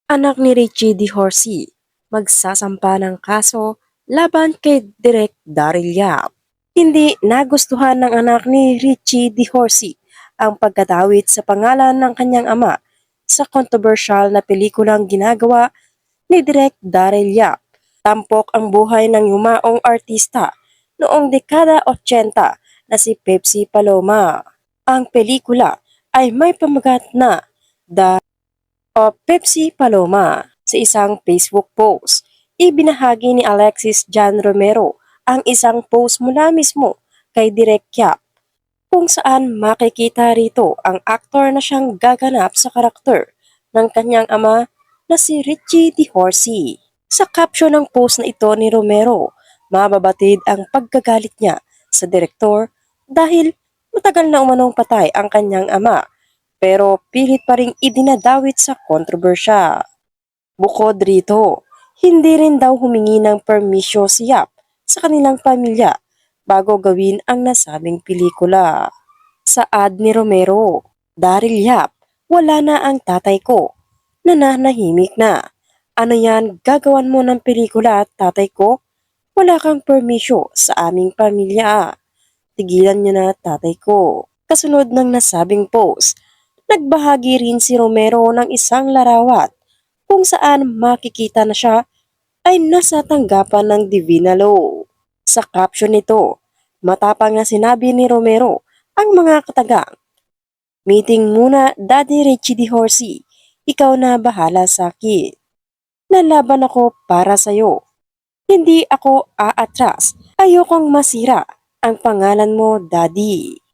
Anak ni Richie D. Horsey, magsasampa ng kaso laban kay Direk Daryl Yap. Hindi nagustuhan ng anak ni Richie D. Horsey ang pagkatawid sa pangalan ng kanyang ama sa kontrobersyal na pelikulang ginagawa ni Direk Daryl Yap. Tampok ang buhay ng yumaong artista noong dekada 80 na si Pepsi Paloma. Ang pelikula ay may pamagat na The Pepsi Paloma. Sa isang Facebook post, ibinahagi ni Alexis Jan Romero ang isang post mula mismo kay Direk Yap kung saan makikita rito ang aktor na siyang gaganap sa karakter ng kanyang ama na si Richie D. Horsey. Sa caption ng post na ito ni Romero, mababatid ang pagkagalit niya sa direktor dahil matagal na umanong patay ang kanyang ama pero pilit pa ring idinadawit sa kontrobersya. Bukod rito, hindi rin daw humingi ng permisyo si Yap sa kanilang pamilya bago gawin ang nasabing pelikula. Sa ad ni Romero, Daryl Yap, wala na ang tatay ko. Nananahimik na. Ano yan, gagawan mo ng pelikula at tatay ko? Wala kang permisyo sa aming pamilya. Tigilan niyo na tatay ko. Kasunod ng nasabing post, nagbahagi rin si Romero ng isang larawan kung saan makikita na siya ay nasa tanggapan ng Divina Law. Sa caption nito, matapang na sinabi ni Romero ang mga katagang, "Meeting muna Daddy Richie D. Horsey, ikaw na bahala sa akin. Lalaban ako para sa'yo. Hindi ako aatras. Ayokong masira ang pangalan mo, Daddy."